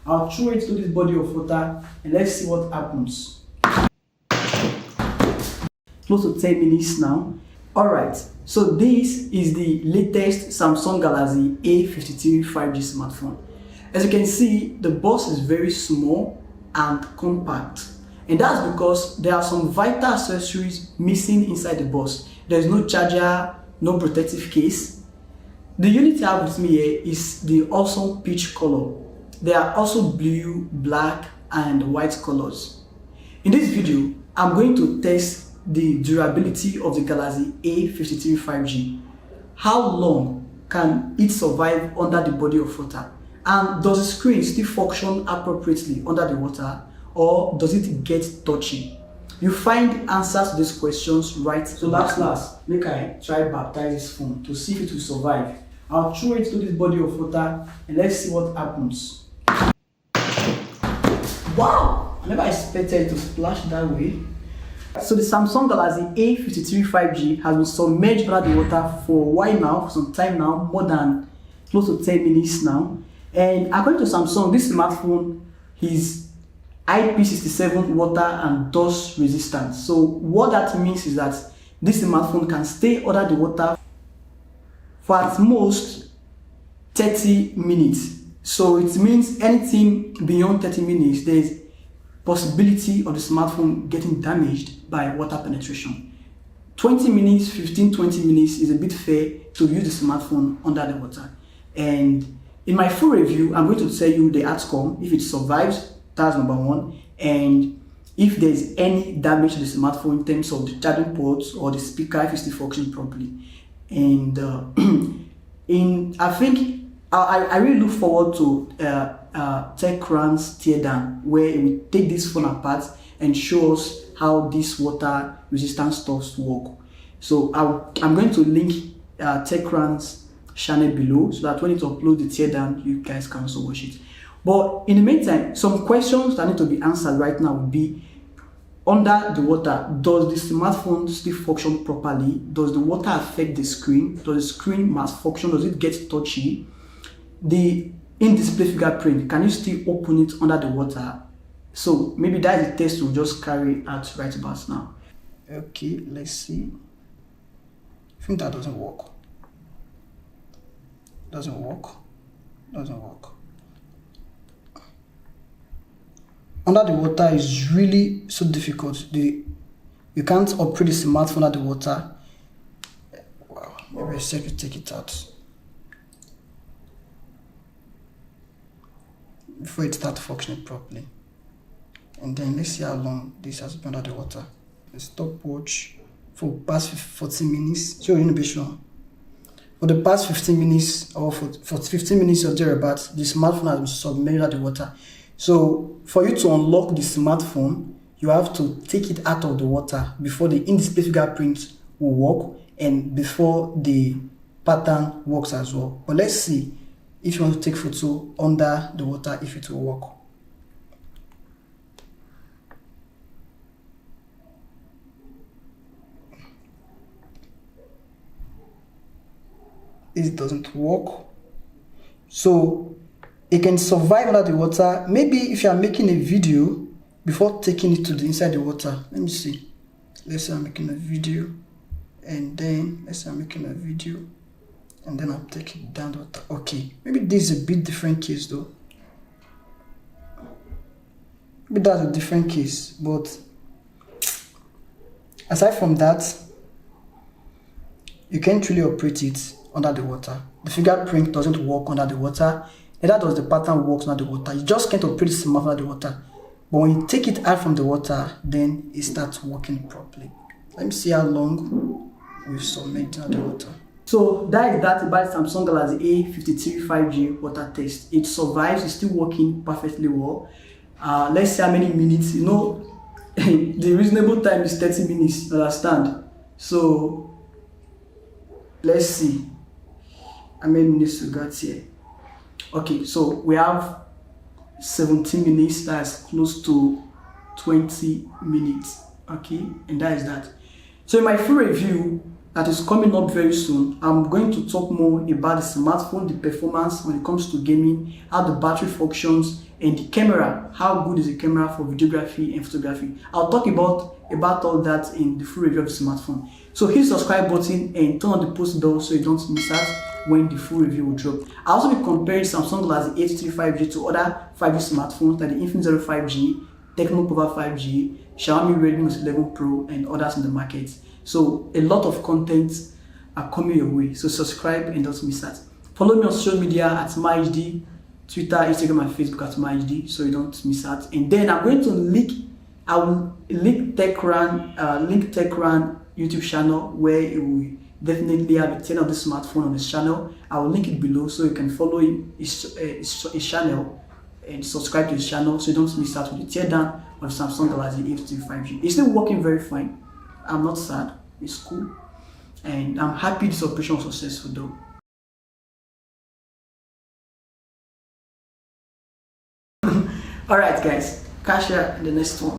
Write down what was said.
I'll throw it to this body of water and let's see what happens. Close to 10 minutes now. Alright, so this is the latest Samsung Galaxy A53 5G smartphone. As you can see, the box is very small and compact. And that's because there are some vital accessories missing inside the box. There's no charger, no protective case. The unit I have with me here is the awesome peach color. There are also blue, black and white colors. In this video, I'm going to test the durability of the Galaxy A53 5G. How long can it survive under the body of water? And does the screen still function appropriately under the water, or does it get touchy? You find answers to these questions right. So last, make I try baptize this phone to see if it will survive. I'll throw it to this body of water and let's see what happens. Wow! I never expected it to splash that way. So the Samsung Galaxy A53 5G has been submerged under the water for a while now, for some time now, more than close to 10 minutes now. And according to Samsung, this smartphone is IP67 water and dust resistant. So what that means is that this smartphone can stay under the water for at most 30 minutes. So it means anything beyond 30 minutes, there is possibility of the smartphone getting damaged by water penetration. 20 minutes, 15-20 minutes is a bit fair to use the smartphone under the water. And in my full review, I'm going to tell you the outcome. If it survives, that's number one. And if there's any damage to the smartphone in terms of the charging ports or the speaker, if it's still functioning properly. And I think I really look forward to Rann's Teardown, where we take this phone apart and show us how these water resistant stuffs work. So I'm going to link Rann's channel below so that when it uploads the Teardown, you guys can also watch it. But in the meantime, some questions that need to be answered right now would be: under the water, does the smartphone still function properly? Does the water affect the screen? Does the screen malfunction? Does it get touchy? The in-display fingerprint, can you still open it under the water? So maybe that is a test we'll just carry out right about now. Okay, let's see. I think that doesn't work. Doesn't work. Under the water is really so difficult. You can't operate the smartphone under the water. Wow, maybe I said to take it out before it starts functioning properly. And then let's see how long this has been under the water. The stopwatch for past 14 minutes. So you're be sure. For the past 15 minutes or for 15 minutes or thereabouts, the smartphone has been submerged under the water. So for you to unlock the smartphone, you have to take it out of the water before the in-display fingerprint will work and before the pattern works as well. But let's see if you want to take photo under the water, if it will work. This doesn't work. So it can survive under the water. Maybe if you are making a video before taking it to the inside the water. Let me see. Let's say I'm making a video, and then let's say I'm making a video, and then I'll take it down the water. Okay, maybe this is a bit different case though. Maybe that's a different case, but aside from that, you can't really operate it under the water. The fingerprint doesn't work under the water. Neither does the pattern works under the water. You just can't operate the smartphone under the water. But when you take it out from the water, then it starts working properly. Let me see how long we've submerged under the water. So that is that about Samsung Galaxy A53 5G water test. It survives, it's still working perfectly well. Let's see how many minutes. You know, the reasonable time is 30 minutes, understand? So let's see how many minutes we got here. Okay, so we have 17 minutes, that's close to 20 minutes. Okay, and that is that. So in my full review that is coming up very soon, I'm going to talk more about the smartphone, the performance when it comes to gaming, how the battery functions, and the camera, how good is the camera for videography and photography. I'll talk about all that in the full review of the smartphone. So hit the subscribe button and turn on the post bell so you don't miss out when the full review will drop. I'll also be comparing Samsung Galaxy A53 5G to other 5G smartphones like the Infinix Zero 5G, Tecno Pova 5G, Xiaomi Redmi Note 11 Pro, and others in the market. So a lot of content are coming your way. So subscribe and don't miss out. Follow me on social media at MyHD, Twitter, Instagram, and Facebook at MyHD, so you don't miss out. And then I will link Rann YouTube channel, where it will definitely have a 10 of the smartphone on his channel. I will link it below so you can follow his channel and subscribe to his channel so you don't miss out with the teardown of Samsung Galaxy A53 5G. It's still working very fine. I'm not sad. It's cool. And I'm happy this operation was successful though. Alright guys, catch you in the next one.